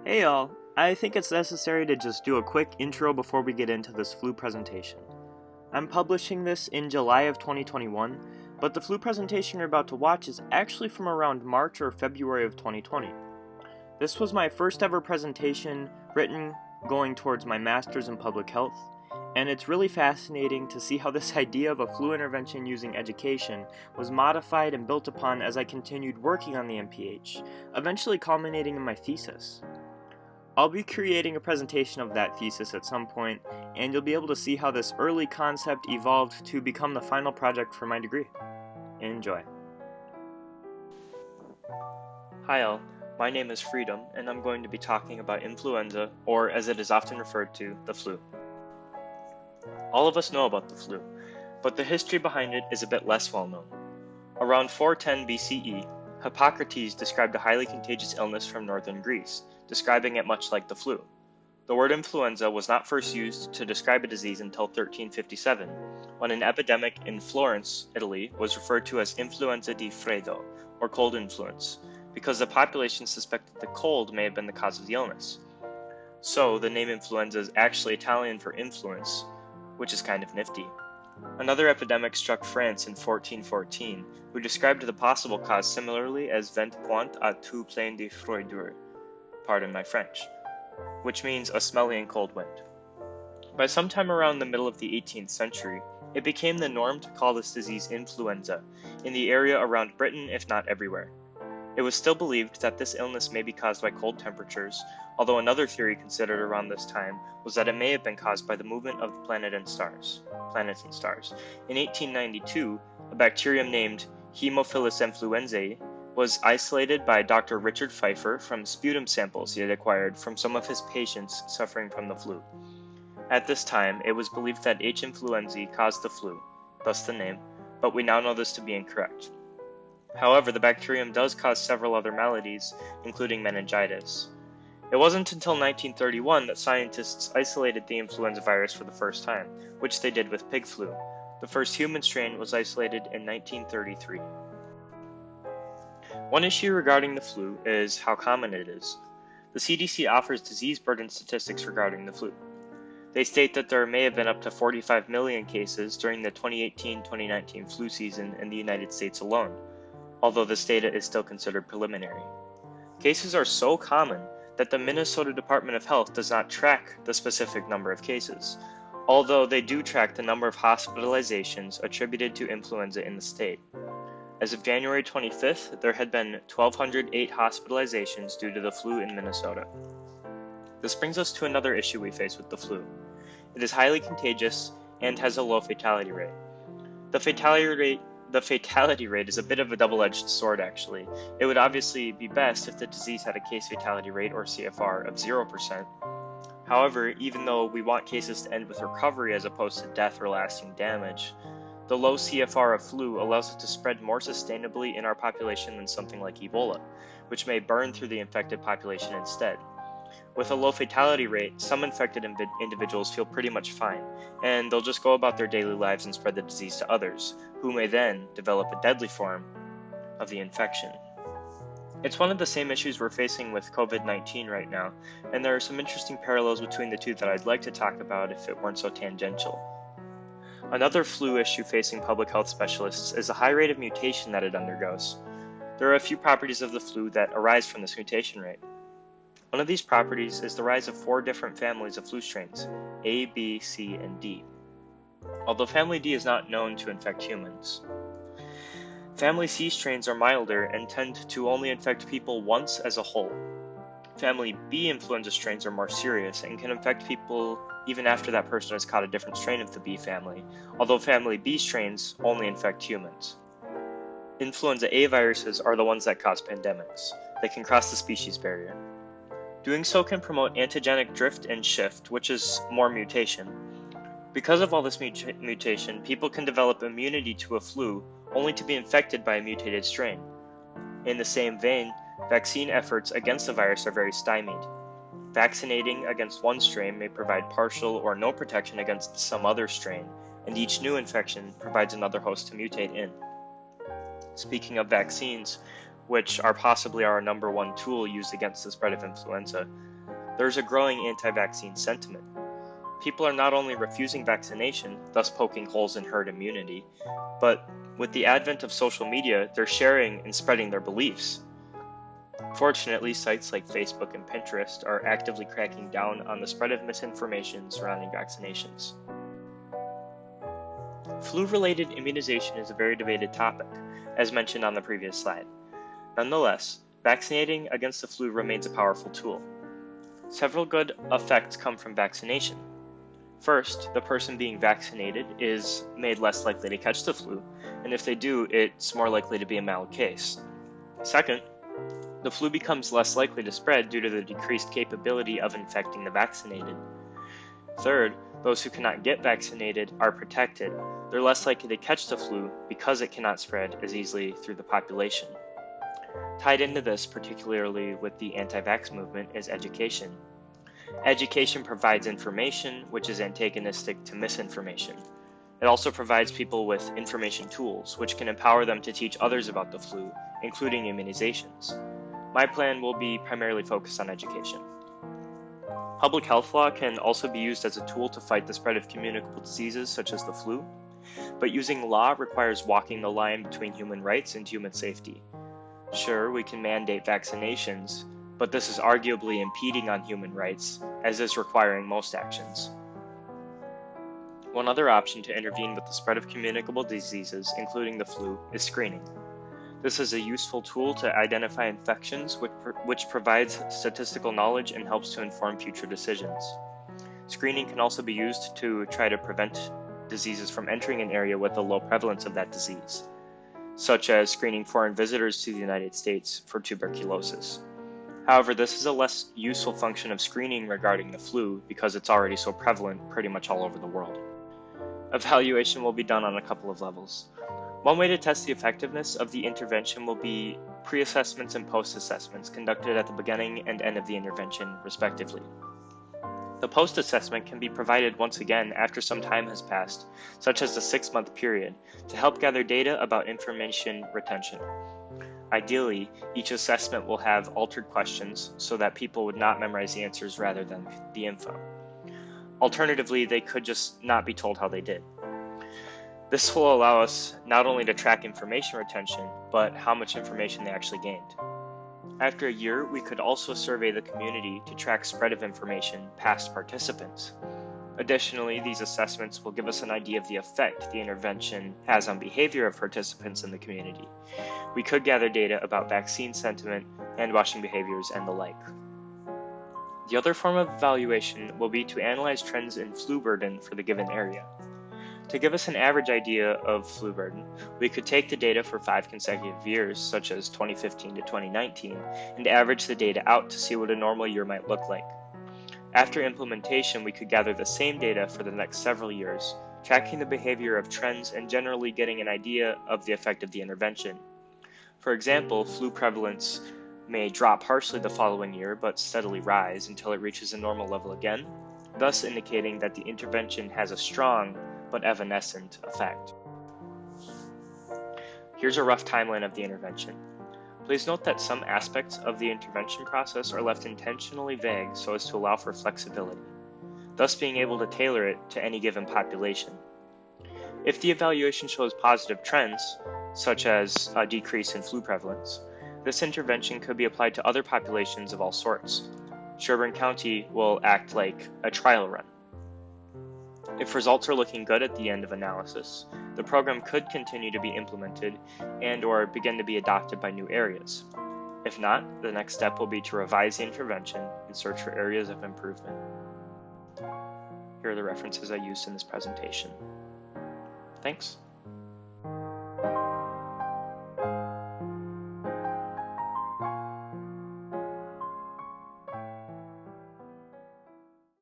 Hey y'all, I think it's necessary to just do a quick intro before we get into this flu presentation. I'm publishing this in July of 2021, but the flu presentation you're about to watch is actually from around March or February of 2020. This was my first ever presentation written going towards my master's in public health, and it's really fascinating to see how this idea of a flu intervention using education was modified and built upon as I continued working on the MPH, eventually culminating in my thesis. I'll be creating a presentation of that thesis at some point, and you'll be able to see how this early concept evolved to become the final project for my degree. Enjoy. Hi all, my name is Freedom, and I'm going to be talking about influenza, or as it is often referred to, the flu. All of us know about the flu, but the history behind it is a bit less well known. Around 410 BCE, Hippocrates described a highly contagious illness from northern Greece, describing it much like the flu. The word influenza was not first used to describe a disease until 1357, when an epidemic in Florence, Italy, was referred to as influenza di freddo, or cold influence, because the population suspected the cold may have been the cause of the illness. So, the name influenza is actually Italian for influence, which is kind of nifty. Another epidemic struck France in 1414, who described the possible cause similarly as vent point à tout plein de froidure, pardon my French, which means a smelly and cold wind. By sometime around the middle of the 18th century, it became the norm to call this disease influenza in the area around Britain, if not everywhere. It was still believed that this illness may be caused by cold temperatures, although another theory considered around this time was that it may have been caused by the movement of planets and stars. In 1892, a bacterium named Haemophilus influenzae was isolated by Dr. Richard Pfeiffer from sputum samples he had acquired from some of his patients suffering from the flu. At this time, it was believed that H. influenzae caused the flu, thus the name, but we now know this to be incorrect. However, the bacterium does cause several other maladies, including meningitis. It wasn't until 1931 that scientists isolated the influenza virus for the first time, which they did with pig flu. The first human strain was isolated in 1933. One issue regarding the flu is how common it is. The CDC offers disease burden statistics regarding the flu. They state that there may have been up to 45 million cases during the 2018-2019 flu season in the United States alone, although this data is still considered preliminary. Cases are so common that the Minnesota Department of Health does not track the specific number of cases, although they do track the number of hospitalizations attributed to influenza in the state. As of January 25th, there had been 1,208 hospitalizations due to the flu in Minnesota. This brings us to another issue we face with the flu. It is highly contagious and has a low fatality rate. The fatality rate is a bit of a double-edged sword, actually. It would obviously be best if the disease had a case fatality rate, or CFR, of 0%. However, even though we want cases to end with recovery as opposed to death or lasting damage, the low CFR of flu allows it to spread more sustainably in our population than something like Ebola, which may burn through the infected population instead. With a low fatality rate, some infected individuals feel pretty much fine, and they'll just go about their daily lives and spread the disease to others, who may then develop a deadly form of the infection. It's one of the same issues we're facing with COVID-19 right now, and there are some interesting parallels between the two that I'd like to talk about if it weren't so tangential. Another flu issue facing public health specialists is the high rate of mutation that it undergoes. There are a few properties of the flu that arise from this mutation rate. One of these properties is the rise of 4 different families of flu strains, A, B, C, and D, although family D is not known to infect humans. Family C strains are milder and tend to only infect people once as a whole. Family B influenza strains are more serious and can infect people even after that person has caught a different strain of the B family, although family B strains only infect humans. Influenza A viruses are the ones that cause pandemics. They can cross the species barrier. Doing so can promote antigenic drift and shift, which is more mutation. Because of all this mutation, people can develop immunity to a flu only to be infected by a mutated strain. In the same vein, vaccine efforts against the virus are very stymied. Vaccinating against one strain may provide partial or no protection against some other strain, and each new infection provides another host to mutate in. Speaking of vaccines, which are possibly our number one tool used against the spread of influenza, there's a growing anti-vaccine sentiment. People are not only refusing vaccination, thus poking holes in herd immunity, but with the advent of social media, they're sharing and spreading their beliefs. Fortunately, sites like Facebook and Pinterest are actively cracking down on the spread of misinformation surrounding vaccinations. Flu-related immunization is a very debated topic, as mentioned on the previous slide. Nonetheless, vaccinating against the flu remains a powerful tool. Several good effects come from vaccination. First, the person being vaccinated is made less likely to catch the flu, and if they do, it's more likely to be a mild case. Second, the flu becomes less likely to spread due to the decreased capability of infecting the vaccinated. Third, those who cannot get vaccinated are protected. They're less likely to catch the flu because it cannot spread as easily through the population. Tied into this, particularly with the anti-vax movement, is education. Education provides information, which is antagonistic to misinformation. It also provides people with information tools, which can empower them to teach others about the flu, including immunizations. My plan will be primarily focused on education. Public health law can also be used as a tool to fight the spread of communicable diseases such as the flu, but using law requires walking the line between human rights and human safety. Sure, we can mandate vaccinations, but this is arguably impeding on human rights, as is requiring most actions. One other option to intervene with the spread of communicable diseases, including the flu, is screening. This is a useful tool to identify infections, which provides statistical knowledge and helps to inform future decisions. Screening can also be used to try to prevent diseases from entering an area with a low prevalence of that disease, such as screening foreign visitors to the United States for tuberculosis. However, this is a less useful function of screening regarding the flu because it's already so prevalent pretty much all over the world. Evaluation will be done on a couple of levels. One way to test the effectiveness of the intervention will be pre-assessments and post-assessments conducted at the beginning and end of the intervention, respectively. The post-assessment can be provided once again after some time has passed, such as the 6-month period, to help gather data about information retention. Ideally, each assessment will have altered questions so that people would not memorize the answers rather than the info. Alternatively, they could just not be told how they did. This will allow us not only to track information retention, but how much information they actually gained. After a year, we could also survey the community to track spread of information past participants. Additionally, these assessments will give us an idea of the effect the intervention has on behavior of participants in the community. We could gather data about vaccine sentiment, hand-washing behaviors, and the like. The other form of evaluation will be to analyze trends in flu burden for the given area. To give us an average idea of flu burden, we could take the data for 5 consecutive years, such as 2015 to 2019, and average the data out to see what a normal year might look like. After implementation, we could gather the same data for the next several years, tracking the behavior of trends and generally getting an idea of the effect of the intervention. For example, flu prevalence may drop harshly the following year but steadily rise until it reaches a normal level again, thus indicating that the intervention has a strong but evanescent effect. Here's a rough timeline of the intervention. Please note that some aspects of the intervention process are left intentionally vague so as to allow for flexibility, thus being able to tailor it to any given population. If the evaluation shows positive trends, such as a decrease in flu prevalence, this intervention could be applied to other populations of all sorts. Sherburne County will act like a trial run. If results are looking good at the end of analysis, the program could continue to be implemented and/or begin to be adopted by new areas. If not, the next step will be to revise the intervention and search for areas of improvement. Here are the references I used in this presentation. Thanks.